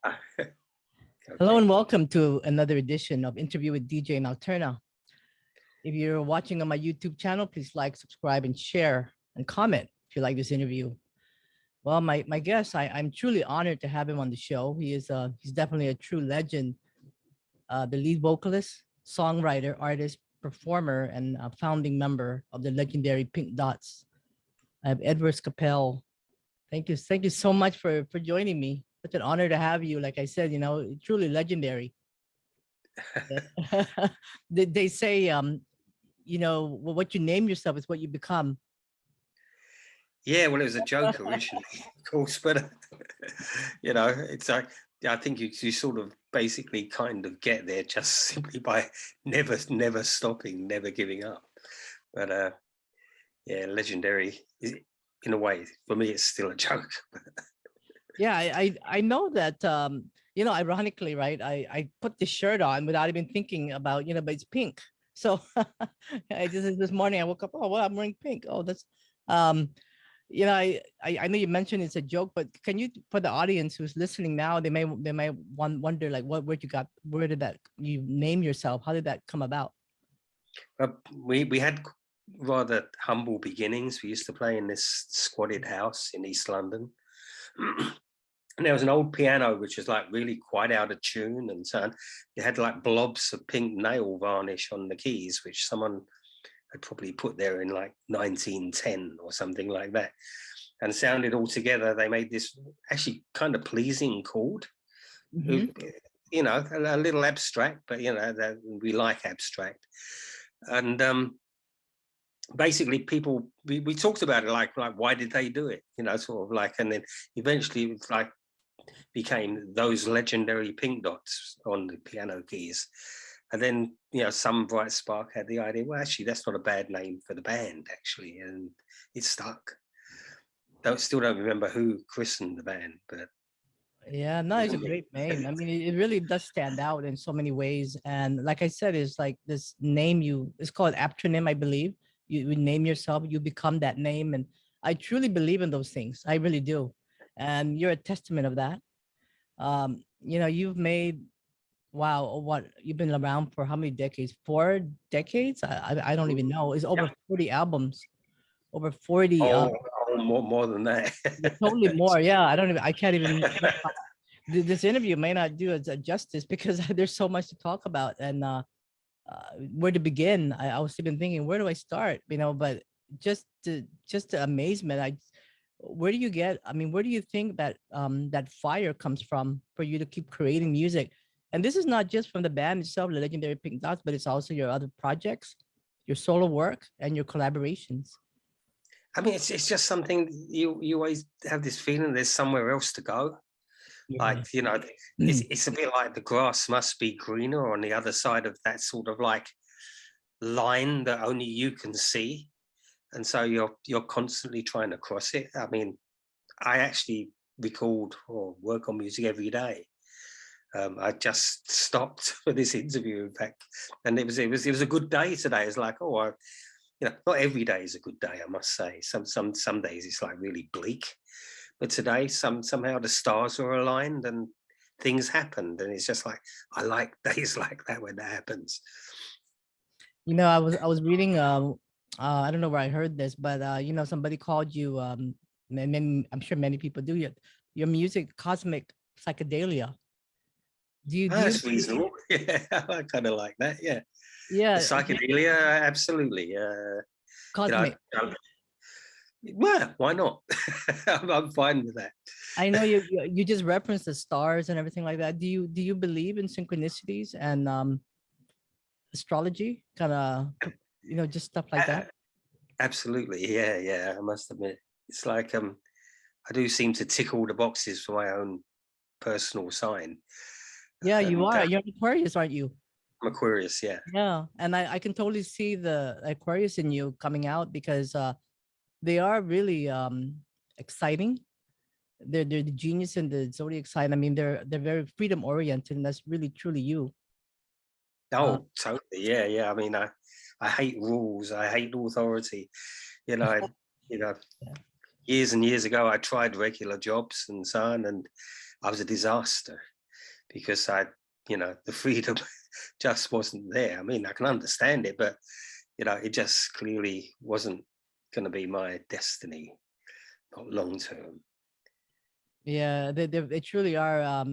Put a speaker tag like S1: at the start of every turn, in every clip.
S1: Okay.
S2: Hello and welcome to another edition of Interview with DJ Nocturna. If you're watching on my YouTube channel, please like, subscribe, and share and comment if you like this interview. Well, my guest, I'm truly honored to have him on the show. He's definitely a true legend, the lead vocalist, songwriter, artist, performer, and a founding member of the legendary Pink Dots. I have Edward Ka-Spel. Thank you so much for joining me. Such an honor to have you. Like I said, truly legendary. They say, what you name yourself is what you become.
S1: Yeah, well, it was a joke originally, of course, but it's like I think you sort of basically kind of get there just simply by never stopping, never giving up. But yeah, legendary in a way. For me, it's still a joke.
S2: Yeah, I know that. Ironically, right? I put this shirt on without even thinking about, but it's pink. So this morning I woke up. Oh well, I'm wearing pink. Oh, that's I know you mentioned it's a joke, but can you, for the audience who's listening now, they may wonder like where did that you name yourself? How did that come about?
S1: We had rather humble beginnings. We used to play in this squatted house in East London. And there was an old piano which was like really quite out of tune, and so it had like blobs of pink nail varnish on the keys, which someone had probably put there in like 1910 or something like that, and sounded all together. They made this actually kind of pleasing chord, a little abstract, but that we like abstract. And basically people, we talked about it like why did they do it, sort of like, and then eventually it's like became those legendary pink dots on the piano keys. And then, some bright spark had the idea, well, actually, that's not a bad name for the band, actually. And it stuck. Still don't remember who christened the band, but.
S2: Yeah, no, it's a great name. I mean, it really does stand out in so many ways. And like I said, it's like this name it's called aptronym, I believe. You name yourself, you become that name. And I truly believe in those things. I really do. And you're a testament of that. You've made, wow, you've been around for how many decades? 4 decades? I don't even know. It's over 40 albums, over 40.
S1: More than that.
S2: Totally more. Yeah, I can't even. This interview may not do it justice because there's so much to talk about, and where to begin. I was even thinking, where do I start? But just the amazement. Where do you get? I mean, where do you think that that fire comes from for you to keep creating music? And this is not just from the band itself, the legendary Pink Dots, but it's also your other projects, your solo work, and your collaborations.
S1: I mean, it's just something you always have this feeling there's somewhere else to go. Yeah. Like, it's a bit like the grass must be greener on the other side of that sort of like line that only you can see. And so you're constantly trying to cross it. I mean, I actually record or work on music every day. I just stopped for this interview, in fact, and it was a good day today. It's like, not every day is a good day, I must say. Some days it's like really bleak, but today somehow the stars are aligned and things happened, and it's just like I like days like that when that happens.
S2: I was reading. I don't know where I heard this, but somebody called you. I'm sure many people do. Your music, cosmic psychedelia.
S1: That's reasonable. Yeah, I kind of like that. Yeah.
S2: Yeah.
S1: The psychedelia, absolutely.
S2: Cosmic.
S1: Well, why not? I'm fine with that.
S2: I know you just referenced the stars and everything like that. Do you believe in synchronicities and astrology? Kind of, just stuff like that.
S1: Absolutely. Yeah. I must admit, it's like I do seem to tick all the boxes for my own personal sign.
S2: Yeah, you are. You're Aquarius, aren't you?
S1: I'm Aquarius, yeah.
S2: Yeah, and I can totally see the Aquarius in you coming out because they are really exciting. They're the genius in the zodiac sign. I mean, they're very freedom oriented, and that's really truly you.
S1: Oh, totally. Yeah. I mean, I hate rules. I hate authority. Years and years ago, I tried regular jobs and so on, and I was a disaster. because the freedom just wasn't there. I mean, I can understand it, but it just clearly wasn't going to be my destiny, not long term.
S2: Yeah, they truly are.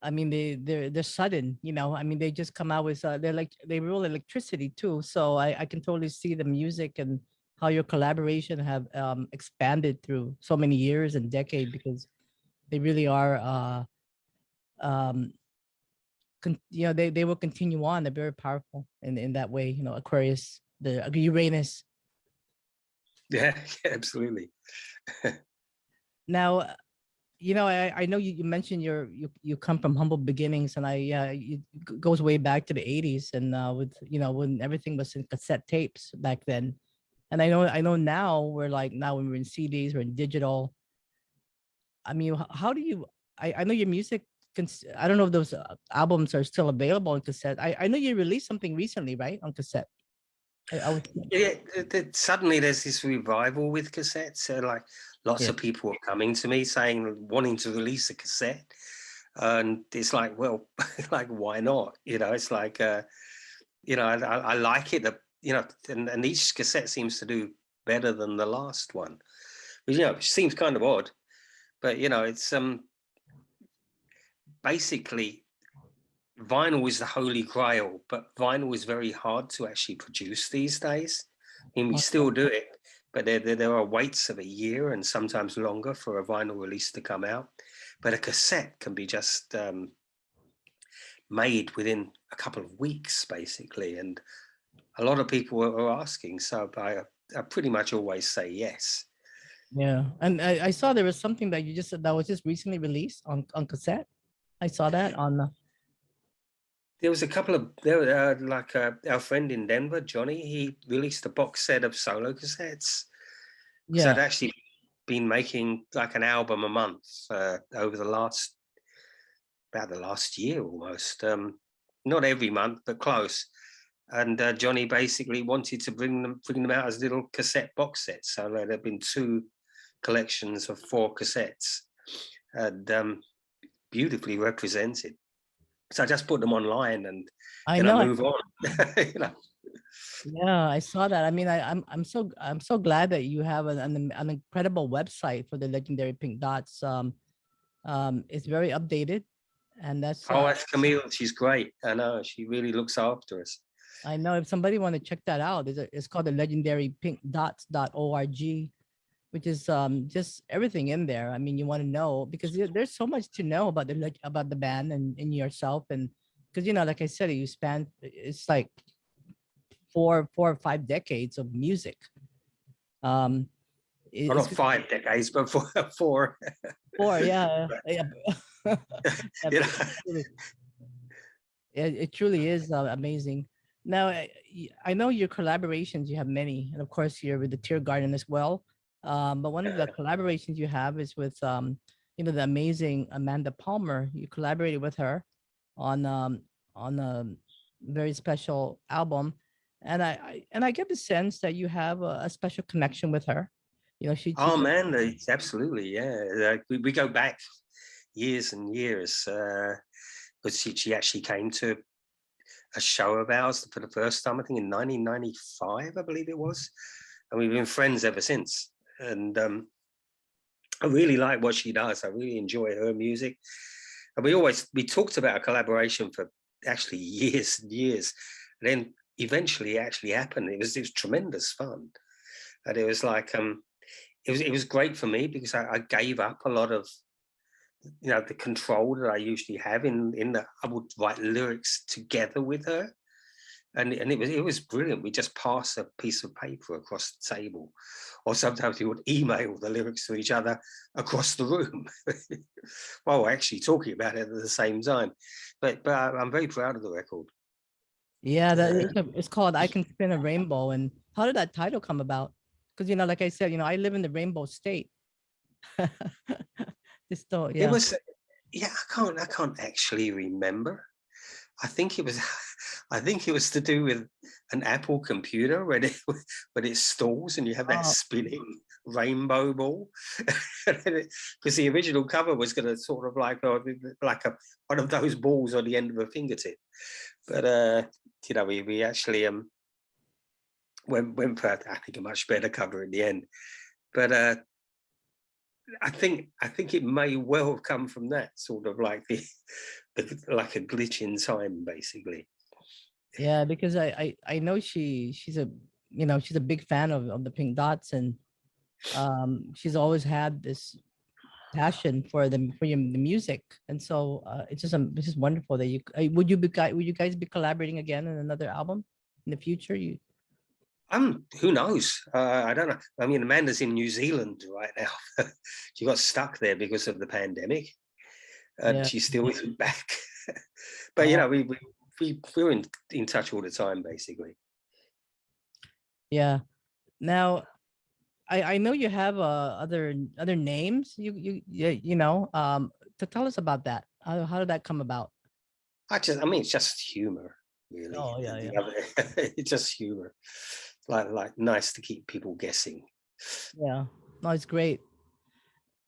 S2: I mean, they're sudden, I mean, they just come out with they rule electricity too. So I can totally see the music and how your collaboration have expanded through so many years and decade, because they really are they will continue on. They're very powerful in that way, Aquarius, the Uranus.
S1: Yeah, absolutely.
S2: Now, I know you mentioned you come from humble beginnings, and it goes way back to the 80s, and with when everything was in cassette tapes back then. And I know now when we're in CDs, we're in digital. I mean, how do you? I know your music. I don't know if those albums are still available on cassette. I know you released something recently, right, on cassette. I was.
S1: Yeah, suddenly there's this revival with cassettes. So like lots
S2: Yeah.
S1: of people are coming to me saying wanting to release a cassette, and it's like, well, like why not? It's like I like it. And each cassette seems to do better than the last one, which seems kind of odd, but it's basically vinyl is the holy grail, but vinyl is very hard to actually produce these days. I mean, we still do it, but there are waits of a year and sometimes longer for a vinyl release to come out. But a cassette can be just made within a couple of weeks, basically. And a lot of people are asking, so I pretty much always say yes.
S2: Yeah, and I saw there was something that was just recently released on cassette. I saw that on.
S1: There was a couple of our friend in Denver, Johnny. He released a box set of solo cassettes. Because I'd actually been making like an album a month over about the last year almost. Not every month, but close. And Johnny basically wanted to bring them out as little cassette box sets. So there have been 2 collections of 4 cassettes, and beautifully represented. So I just put them online and
S2: I
S1: then
S2: know.
S1: I move on.
S2: Yeah, I saw that. I mean, I'm so glad that you have an incredible website for the legendary Pink Dots. It's very updated, and that's.
S1: That's Camille. She's great. I know, she really looks after us.
S2: I know if somebody want to check that out, it's called the legendary pinkdots.org, which is just everything in there. I mean, you want to know because there's so much to know about the band and yourself, and because like I said, it's like four or 5 decades of music.
S1: Not 5 decades, but 4.
S2: 4, yeah. It truly is amazing. Now, I know your collaborations, you have many, and of course you're with the Tear Garden as well. But one of the collaborations you have is with the amazing Amanda Palmer. You collaborated with her on a very special album, and I get the sense that you have a special connection with her.
S1: Oh man, absolutely, yeah. We go back years and years. But she actually came to a show of ours for the first time, I think in 1995, I believe it was, and we've been friends ever since. And I really like what she does. I really enjoy her music, and we talked about a collaboration for actually years and years, and then eventually it actually happened. It was tremendous fun, and it was like it was great for me because I gave up a lot of the control that I usually have I would write lyrics together with her, and it was brilliant. We just pass a piece of paper across the table, or sometimes we would email the lyrics to each other across the room while we're actually talking about it at the same time. But I'm very proud of the record.
S2: Yeah, it's called I Can Spin a Rainbow. And how did that title come about? Because like I said, I live in the Rainbow State.
S1: It was, I can't actually remember. I think it was to do with an Apple computer when it stalls and you have that spinning rainbow ball, because the original cover was going to sort of like one of those balls on the end of a fingertip. But you know, we actually went for, I think, a much better cover in the end. But I think it may well have come from that sort of like like a glitch in time, basically.
S2: Yeah, because I know she's a, you know, she's a big fan of the Pink Dots, and she's always had this passion for the music, and so it's just wonderful that you would you guys be collaborating again in another album in the future? You
S1: Who knows? I don't know. I mean, Amanda's in New Zealand right now. She got stuck there because of the pandemic, and
S2: Yeah.
S1: she still isn't back. But you
S2: Oh,
S1: know, we're in touch all the time, basically.
S2: yeah. Now I know you have other names. You know, to tell us about that. How did that come about?
S1: I mean, it's just humor, really.
S2: Oh yeah, yeah,
S1: It's just humor. Like nice to keep people guessing.
S2: yeah. No, it's great.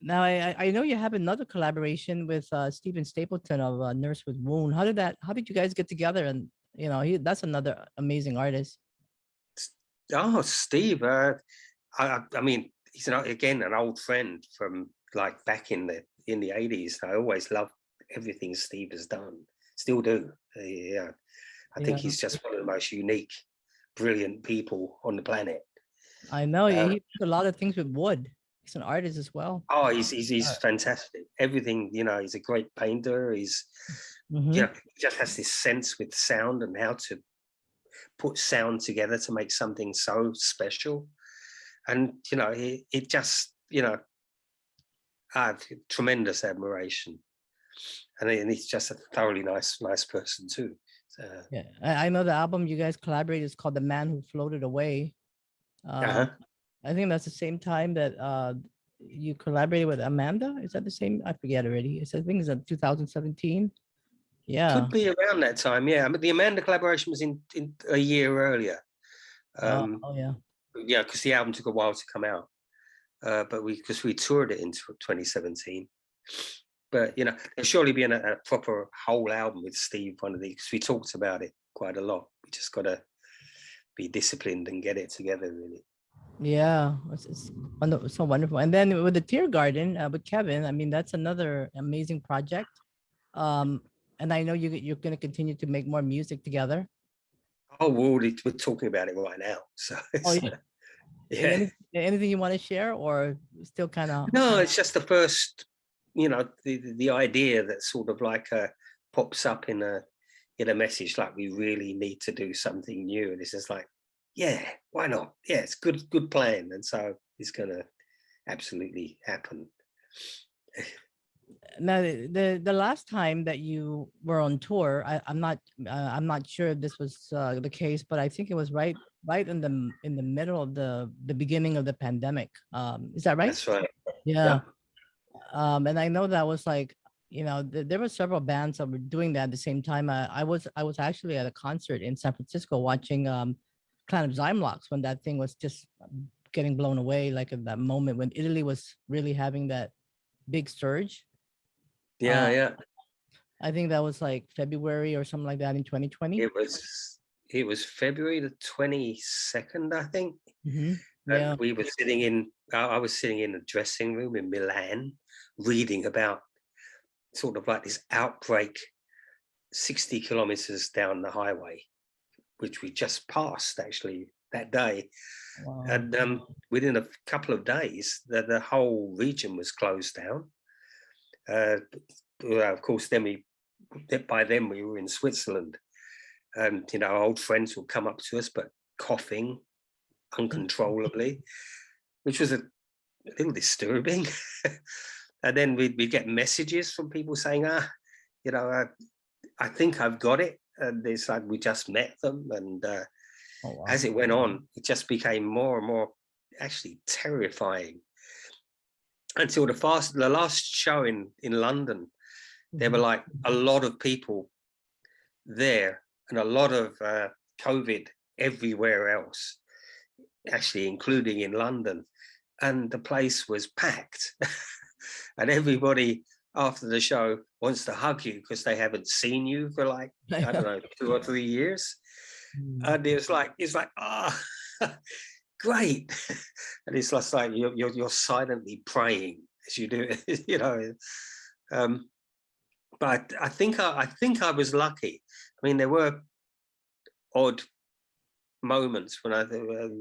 S2: Now I know you have another collaboration with Stephen Stapleton of Nurse with Wound. How did you guys get together? And you know, that's another amazing artist.
S1: Oh, Steve. I mean, he's again an old friend from like back in the 80s. I always loved everything Steve has done. Still do. Yeah. I think
S2: Yeah,
S1: he's just one of the most unique, brilliant people on the planet.
S2: I know
S1: Uh,
S2: he does a lot of things with wood. He's an artist as well.
S1: oh, he's
S2: Uh,
S1: fantastic. Everything, you know, he's a great painter. He's, you
S2: mhm.
S1: know, he just has this sense with sound and how to put sound together to make something so special. And, you know, it just, you know, I have tremendous admiration. And he's just a thoroughly nice person too. So,
S2: Yeah, I know the album you guys collaborated is called "The Man Who Floated Away."
S1: uh-huh.
S2: I think that's the same time that you collaborated with Amanda. Is that the same? I forget already. I think it's in 2017. Yeah.
S1: Could be around that time, yeah. I mean, the Amanda collaboration was in a year earlier.
S2: Oh yeah.
S1: Yeah, because the album took a while to come out. But because we toured it in 2017. But you know, there'll surely be a proper whole album with Steve one of these, because we talked about it quite a lot. We just got to be disciplined and get it together, really.
S2: Yeah, so wonderful. And then with the Tear Garden with Kevin, I mean that's another amazing project. Um, and I know you're going to continue to make more music together.
S1: Oh, we're talking about it right now. So
S2: Oh
S1: it's,
S2: yeah.
S1: yeah.
S2: Anything you want to share, or still kind of?
S1: No, it's just the first, you know, the idea that sort of like pops up in a message, like we really need to do something new, and it's just like, yeah, why not? Yeah, it's good plan, and so it's gonna absolutely happen.
S2: Now the last time that you were on tour, I'm not sure if this was the case, but I think it was right in the middle of the beginning of the pandemic. Is that right?
S1: That's right.
S2: Yeah.
S1: Yeah.
S2: And I know that was like, you know, there were several bands that were doing that at the same time. I was actually at a concert in San Francisco watching Clan of Zymlocks when that thing was just getting blown away, like at that moment when Italy was really having that big surge.
S1: Yeah,
S2: Uh,
S1: yeah.
S2: I think that was like February or something like that in 2020.
S1: It was February the 22nd, I think.
S2: Mm-hmm.
S1: And
S2: Yeah.
S1: we were sitting in, I was sitting in a dressing room in Milan, reading about sort of like this outbreak 60 kilometers down the highway, which we just passed actually that day.
S2: Wow.
S1: And within a couple of days, the whole region was closed down. Of course, by then we were in Switzerland, and you know, our old friends would come up to us, but coughing uncontrollably, which was a little disturbing. And then we'd get messages from people saying, you know, I think I've got it. And it's like we just met them. And
S2: Oh wow.
S1: as it went on, it just became more and more actually terrifying. Until the last show in London, there were like a lot of people there and a lot of COVID everywhere else, actually, including in London. and the place was packed. And everybody after the show wants to hug you because they haven't seen you for like, I don't know, 2 or 3 years. And it's like, ah, great. And it's just like you're silently praying as you do it, you know. But I think I was lucky. I mean, there were odd moments when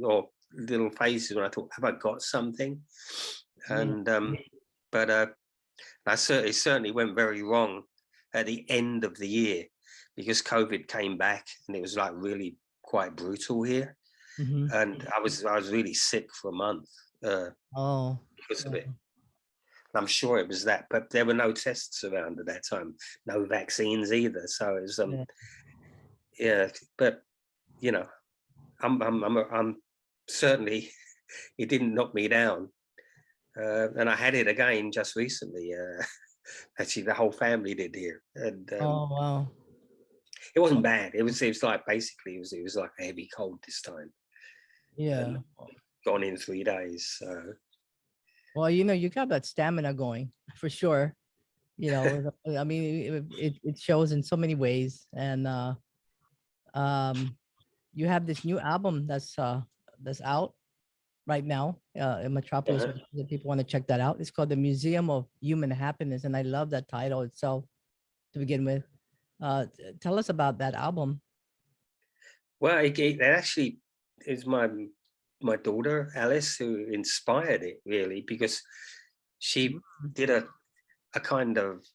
S1: or little phases when I thought, have I got something? And but it certainly went very wrong at the end of the year because COVID came back and it was like really quite brutal here. And I was really sick for a month because of it. I'm sure it was that, but there were no tests around at that time, no vaccines either. So it was, yeah. But you know, I'm certainly it didn't knock me down, and I had it again just recently. Actually, the whole family did here, and
S2: oh wow,
S1: it wasn't bad. It was like basically it was like a heavy cold this time.
S2: yeah.
S1: Gone in 3 days. So.
S2: Well, you know, you got that stamina going for sure. You know, I mean, it shows in so many ways, and you have this new album that's out right now in Metropolis. If people want to check that out, it's called The Museum of Human Happiness, and I love that title itself to begin with. Tell us about that album.
S1: Well, it actually is my daughter Alice who inspired it really, because she did a kind of,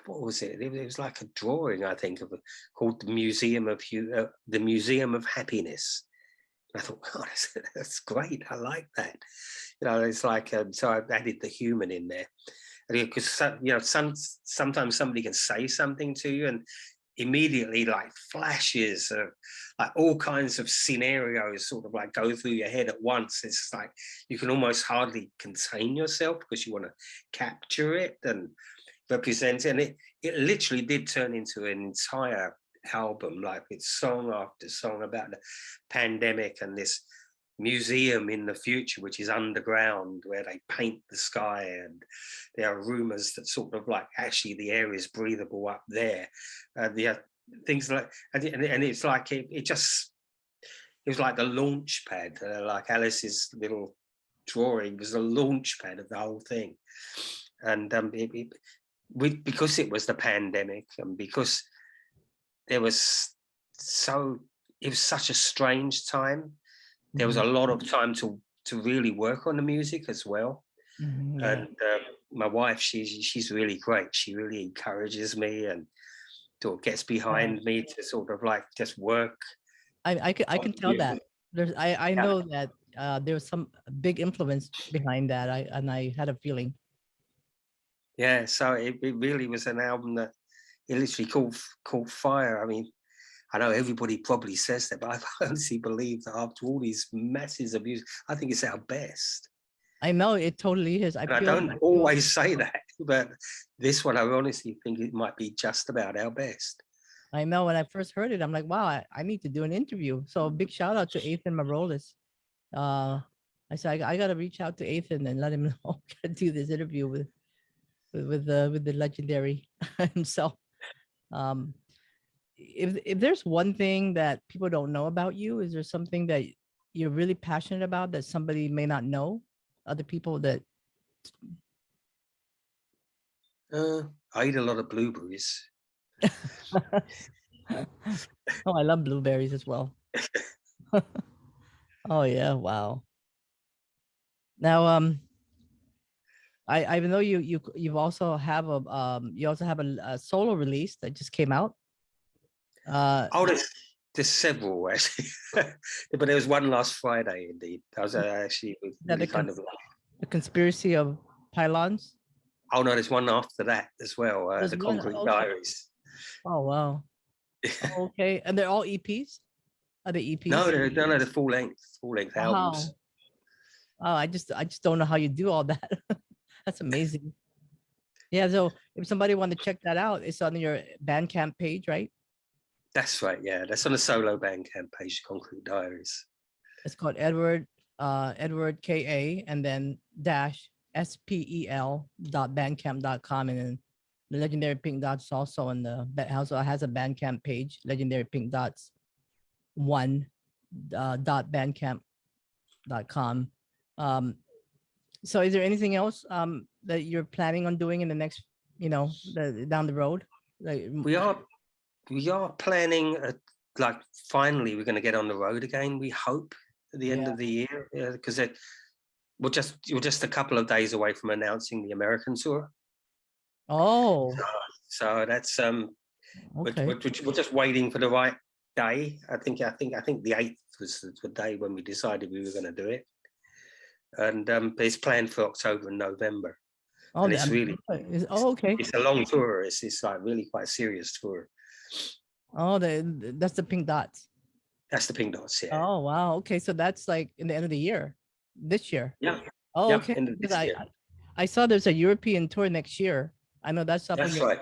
S1: what was it? It was like a drawing, I think, of called the Museum of Happiness. And I thought, oh, that's great. I like that. You know, it's like so I added the human in there because you know sometimes somebody can say something to you and immediately like flashes of like all kinds of scenarios sort of like go through your head at once. It's like you can almost hardly contain yourself because you want to capture it and represent it. And it literally did turn into an entire album, like it's song after song about the pandemic and this museum in the future which is underground where they paint the sky, and there are rumors that sort of like actually the air is breathable up there. Things like and it's like it was like the launch pad, like Alice's little drawing was the launch pad of the whole thing. And because it was the pandemic and because it was such a strange time, there was a lot of time to really work on the music as well. And my wife, she's really great. She really encourages me and sort of gets behind me to sort of like just work.
S2: I can tell that. I know that there was some big influence behind that. I had a feeling.
S1: Yeah, so it really was an album that it literally caught fire. I mean, I know everybody probably says that, but I honestly believe that after all these masses of music, I think it's our best.
S2: I know it totally is.
S1: I don't always say that, but this one, I honestly think it might be just about our best.
S2: I know when I first heard it, I'm like, wow, I need to do an interview. So big shout out to Ethan Marolis. I said, I got to reach out to Ethan and let him know to do this interview with the legendary himself. If there's one thing that people don't know about you, is there something that you're really passionate about that somebody may not know? Other people that
S1: I eat a lot of blueberries.
S2: Oh, I love blueberries as well. Oh yeah, wow. Now I know you've also have a solo release that just came out.
S1: There's several actually, but there was one last Friday. Indeed, I was actually really kind of like
S2: the Conspiracy of Pylons.
S1: Oh no, there's one after that as well. The Concrete Diaries.
S2: Oh wow. Okay, and they're all EPs. Are they EPs?
S1: No, they're full length albums.
S2: Oh, I just don't know how you do all that. That's amazing. Yeah, so if somebody want to check that out, it's on your Bandcamp page, right?
S1: That's right. Yeah, that's on the solo Bandcamp page, Concrete Diaries.
S2: It's called Edward Edward Ka and then dash spel.bandcamp.com, and then the Legendary Pink Dots also on the also has a Bandcamp page, Legendary Pink Dots one .bandcamp.com. So is there anything else that you're planning on doing in the next, down the road? Like
S1: We are planning like finally we're going to get on the road again. We hope at the end of the year, because we're just a couple of days away from announcing the American tour.
S2: Oh,
S1: so that's
S2: okay.
S1: we're just waiting for the right day. I think the 8th was the day when we decided we were going to do it, and it's planned for October and November.
S2: Oh,
S1: and it's really
S2: okay.
S1: It's a long tour. It's like really quite serious tour.
S2: Oh, that's the Pink Dots.
S1: That's the Pink Dots, yeah.
S2: Oh wow. Okay, so that's like in the end of the year, this year.
S1: Yeah.
S2: Oh,
S1: yeah,
S2: okay.
S1: end of this year.
S2: I saw there's a European tour next year. I know that's up.
S1: That's right.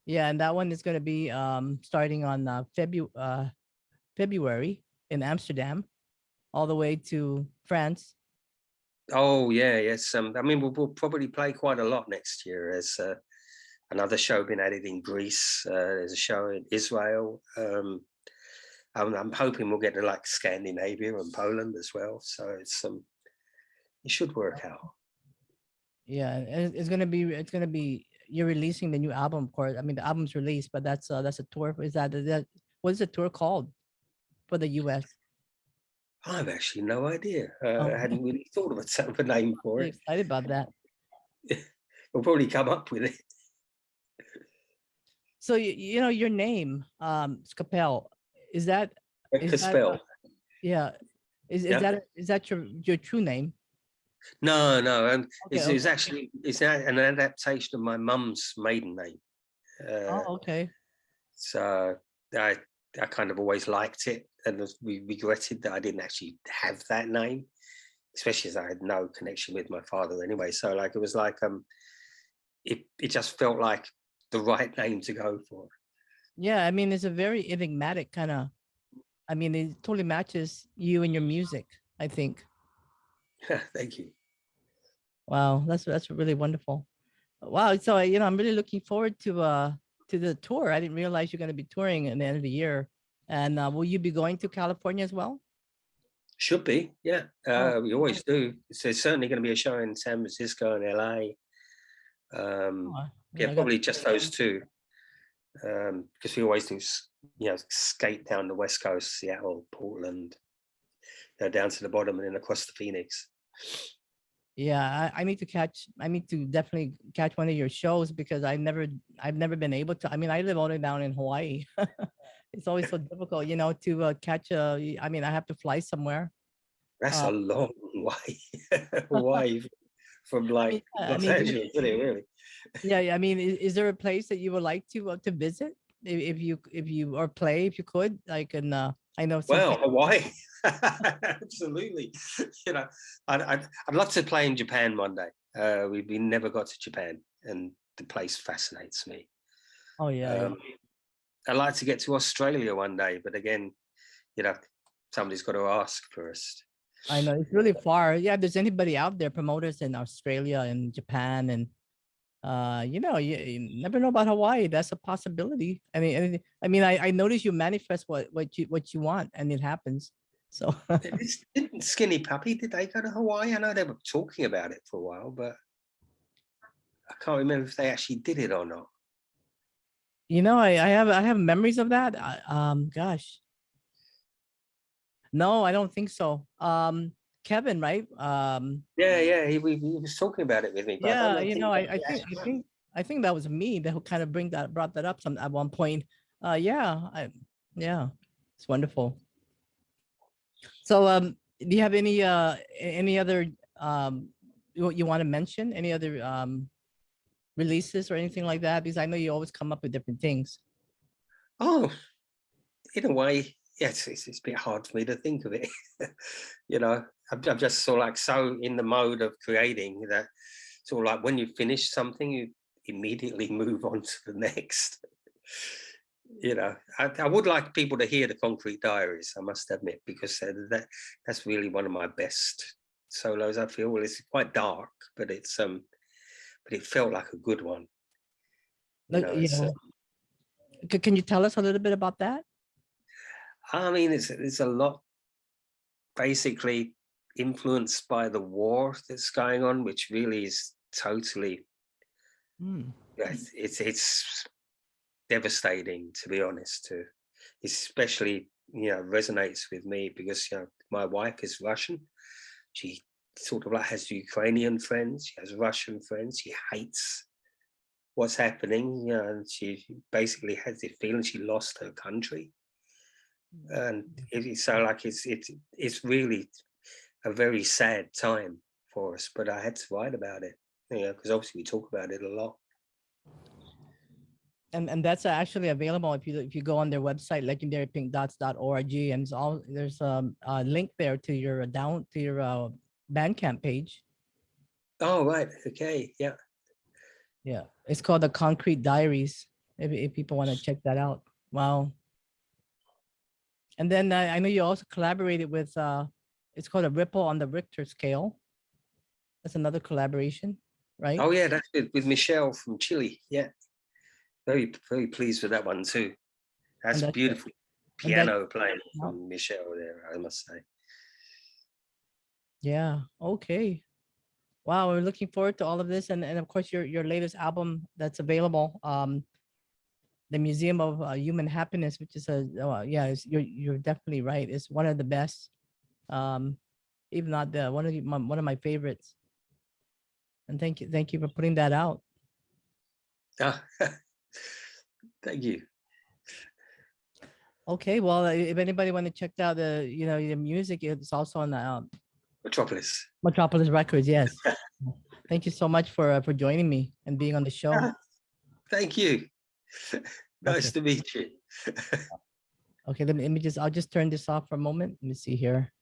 S2: Yeah, and that one is going to be starting on February in Amsterdam, all the way to France.
S1: Oh yeah, yes. I mean, we'll probably play quite a lot next year. There's another show been added in Greece. There's a show in Israel. I'm hoping we'll get to like Scandinavia and Poland as well. So it's it should work out.
S2: Yeah, and it's gonna be. You're releasing the new album, of course. I mean, the album's released, but that's a tour. Is that what is the tour called for the U.S.?
S1: I have actually no idea. I hadn't really thought of a name for it.
S2: Excited about that.
S1: We'll probably come up with it.
S2: So your name, Ka-Spel, is that
S1: Ka-Spel?
S2: Yeah, is that your true name?
S1: No.
S2: Okay,
S1: It's an adaptation of my mum's maiden name.
S2: Okay.
S1: So I kind of always liked it, and we regretted that I didn't actually have that name, especially as I had no connection with my father anyway. So like it was like it just felt like the right name to go for.
S2: Yeah, I mean it's a very enigmatic kind of. I mean it totally matches you and your music, I think.
S1: Thank you.
S2: Wow, that's really wonderful. Wow, so I'm really looking forward to the tour. I didn't realize you're going to be touring at the end of the year. And will you be going to California as well?
S1: Should be, yeah. We always do. So there's certainly going to be a show in San Francisco and LA. Probably just those two, because we always do, skate down the West Coast, Seattle, Portland, down to the bottom and then across the Phoenix.
S2: Yeah, I need to definitely catch one of your shows because I've never been able to. I mean, I live all the way down in Hawaii. It's always so difficult, to catch I mean, I have to fly somewhere.
S1: That's a long way away from like Los Angeles, really.
S2: Yeah. I mean, is there a place that you would like to visit if you or play if you could, like in I know.
S1: Well, Hawaii, absolutely. I'd love to play in Japan one day. We never got to Japan, and the place fascinates me.
S2: Oh yeah.
S1: I'd like to get to Australia one day, but again, somebody's got to ask first.
S2: I know it's really far. Yeah, if there's anybody out there, promoters in Australia and Japan, and you never know about Hawaii. That's a possibility. I mean, I notice you manifest what you want, and it happens. So
S1: didn't Skinny Puppy, did they go to Hawaii? I know they were talking about it for a while, but I can't remember if they actually did it or not.
S2: I have memories of that. Gosh. No, I don't think so. Kevin, right?
S1: Yeah, he was talking about it with me. But
S2: yeah, I think that was me that kind of brought that up at one point. Yeah, it's wonderful. So, do you have any other you want to mention? Any other releases or anything like that? Because I know you always come up with different things.
S1: Oh, in a way, yes, it's a bit hard for me to think of it. I'm just sort of like so in the mode of creating that sort of like when you finish something, you immediately move on to the next. you know, I would like people to hear the Concrete Diaries, I must admit, because that's really one of my best solos. I feel, well, it's quite dark, but it felt like a good one. You know,
S2: You know, can you tell us a little bit about that?
S1: I mean, it's a lot basically influenced by the war that's going on, which really is totally, it's devastating, to be honest. To especially, you know, resonates with me because, you know, my wife is Russian. She sort of like has Ukrainian friends. She has Russian friends. She hates what's happening, you know, and she basically has the feeling she lost her country. And it's so like it's really a very sad time for us. But I had to write about it, you know, because obviously we talk about it a lot.
S2: And that's actually available if you go on their website, legendarypinkdots.org, and there's a link there to your Bandcamp page.
S1: Oh, right. Okay. Yeah.
S2: Yeah, it's called the Concrete Diaries. If people want to check that out. Wow. And then I know you also collaborated with it's called A Ripple on the Richter Scale. That's another collaboration, right?
S1: Oh yeah, that's with Michelle from Chile. Yeah, very pleased with that one too. That's beautiful piano playing from Michelle there, I must say.
S2: Yeah. Okay. Wow, we're looking forward to all of this, and of course your latest album that's available, the Museum of Human Happiness, which is you're definitely right. It's one of the best, even not one of my favorites. And thank you for putting that out.
S1: Thank you.
S2: Okay, well, if anybody want to check out the music, it's also on the
S1: Metropolis
S2: Records. Yes. Thank you so much for joining me and being on the show.
S1: Thank you. Nice to meet you.
S2: Okay, I'll just turn this off for a moment. Let me see here.